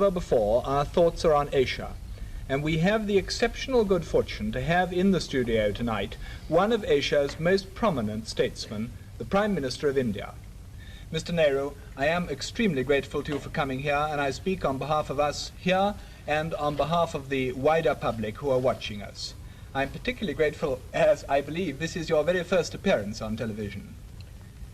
ever before, our thoughts are on Asia. And we have the exceptional good fortune to have in the studio tonight one of Asia's most prominent statesmen, the Prime Minister of India. Mr. Nehru, I am extremely grateful to you for coming here, and I speak on behalf of us here and on behalf of the wider public who are watching us. I'm particularly grateful as I believe this is your very first appearance on television.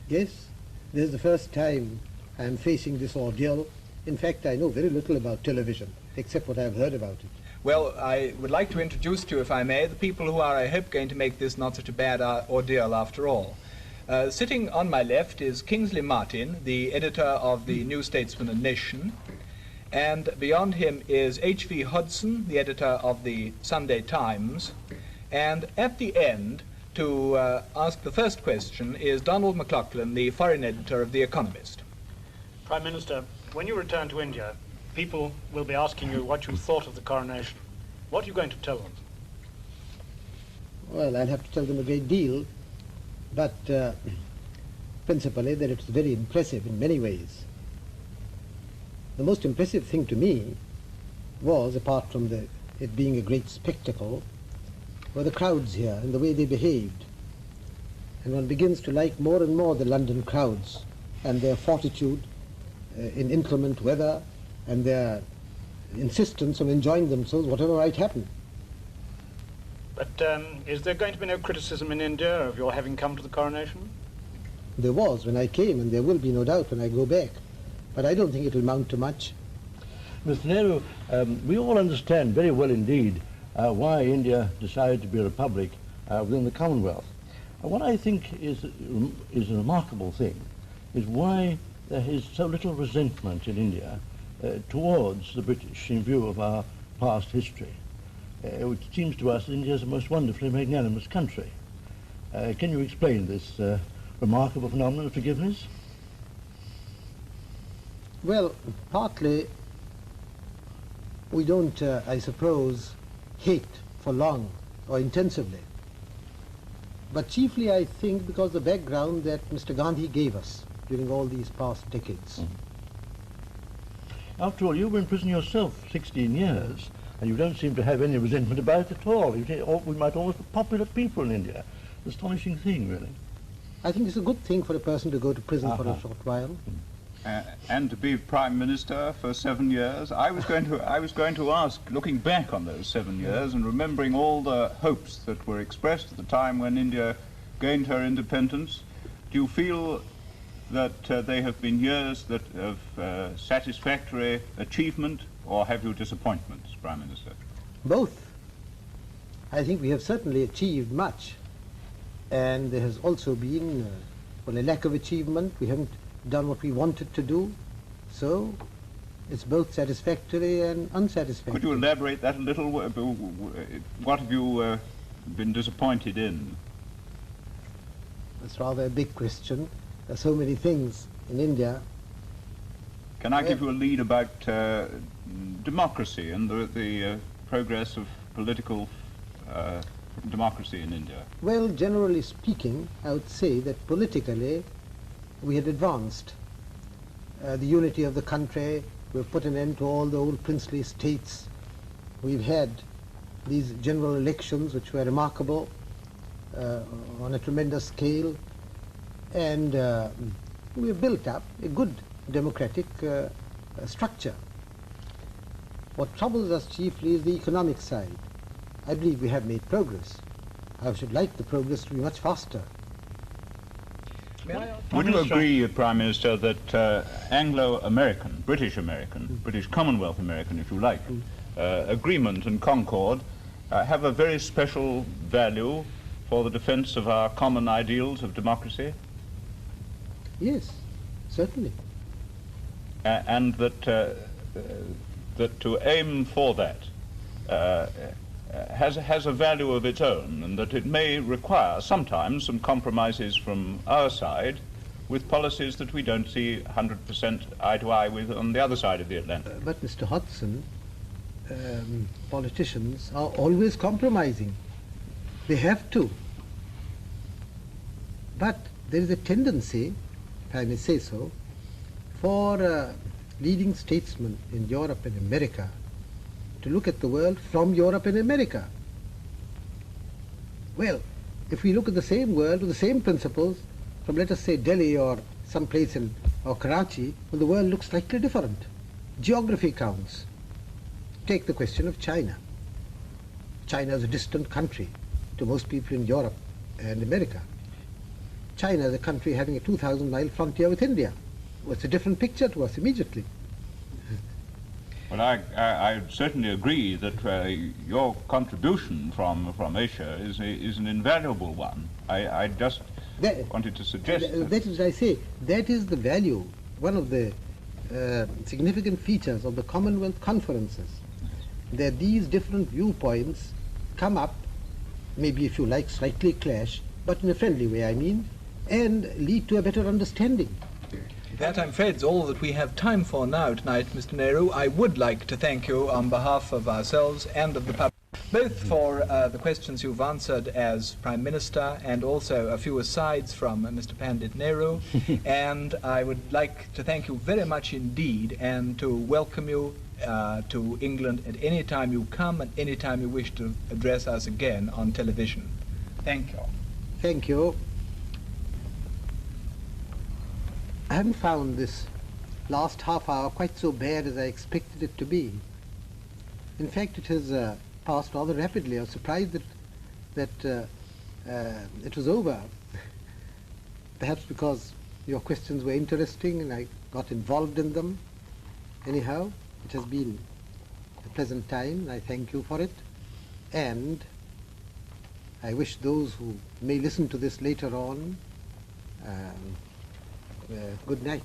Yes, this is the first time I'm facing this ordeal. In fact, I know very little about television, except what I've heard about it. Well, I would like to introduce to you, if I may, the people who are, I hope, going to make this not such a bad ordeal after all. Sitting on my left is Kingsley Martin, the editor of the New Statesman and Nation, and beyond him is H.V. Hodson, the editor of the Sunday Times, and at the end, to ask the first question, is Donald McLaughlin, the foreign editor of The Economist. Prime Minister, when you return to India, people will be asking you what you thought of the coronation. What are you going to tell them? Well, I'll have to tell them a great deal, but principally that it's very impressive in many ways. The most impressive thing to me was, apart from it being a great spectacle, were the crowds here and the way they behaved. And one begins to like more and more the London crowds and their fortitude in inclement weather and their insistence on enjoying themselves whatever might happen. But is there going to be no criticism in India of your having come to the coronation? There was when I came, and there will be no doubt when I go back. But I don't think it will amount to much. Mr. Nehru, we all understand very well indeed why India decided to be a republic within the Commonwealth. What I think is a remarkable thing is why there is so little resentment in India towards the British in view of our past history. It seems to us that India is a most wonderfully magnanimous country. Can you explain this remarkable phenomenon of forgiveness? Well, partly we don't, I suppose, hate for long or intensively. But chiefly, I think, because the background that Mr. Gandhi gave us during all these past decades. After all, you were in prison yourself 16 years, and you don't seem to have any resentment about it at all. We might almost be popular people in India. Astonishing thing, really. I think it's a good thing for a person to go to prison for a short while. And to be Prime Minister for 7 years. I was going to ask, looking back on those 7 years and remembering all the hopes that were expressed at the time when India gained her independence, do you feel that they have been years of satisfactory achievement, or have you disappointments, Prime Minister? Both. I think we have certainly achieved much, and there has also been a lack of achievement. We haven't done what we wanted to do, so it's both satisfactory and unsatisfactory. Could you elaborate that a little? What have you been disappointed in? That's rather a big question. There are so many things in India. Can I give you a lead about democracy and the progress of political democracy in India? Well, generally speaking, I would say that politically we had advanced. The unity of the country, we've put an end to all the old princely states. We've had these general elections which were remarkable on a tremendous scale, and we've built up a good democratic structure. What troubles us chiefly is the economic side. I believe we have made progress. I should like the progress to be much faster. Would you agree, Prime Minister, that Anglo-American, British-American, British Commonwealth American, if you like, agreement and concord have a very special value for the defense of our common ideals of democracy? Yes, certainly. And that to aim for that has a value of its own, and that it may require sometimes some compromises from our side with policies that we don't see 100% eye to eye with on the other side of the Atlantic. But Mr. Hodson, politicians are always compromising. They have to. But there is a tendency, if I may say so, for leading statesmen in Europe and America to look at the world from Europe and America. Well, if we look at the same world with the same principles from, let us say, Delhi or some place or Karachi, well, the world looks slightly different. Geography counts. Take the question of China. China is a distant country to most people in Europe and America. China is a country having a 2,000-mile frontier with India. Well, it's a different picture to us immediately. Well, I certainly agree that your contribution from Asia is an invaluable one. I just wanted to suggest that is, I say, that is the value, one of the significant features of the Commonwealth conferences, that these different viewpoints come up, maybe if you like slightly clash, but in a friendly way, I mean, and lead to a better understanding. That, I'm afraid, is all that we have time for now tonight, Mr. Nehru. I would like to thank you on behalf of ourselves and of the public, both for the questions you've answered as Prime Minister and also a few asides from Mr. Pandit Nehru. And I would like to thank you very much indeed and to welcome you to England at any time you come and any time you wish to address us again on television. Thank you. Thank you. I haven't found this last half hour quite so bad as I expected it to be. In fact, it has passed rather rapidly. I was surprised that it was over. Perhaps because your questions were interesting and I got involved in them. Anyhow, it has been a pleasant time and I thank you for it. And I wish those who may listen to this later on good night.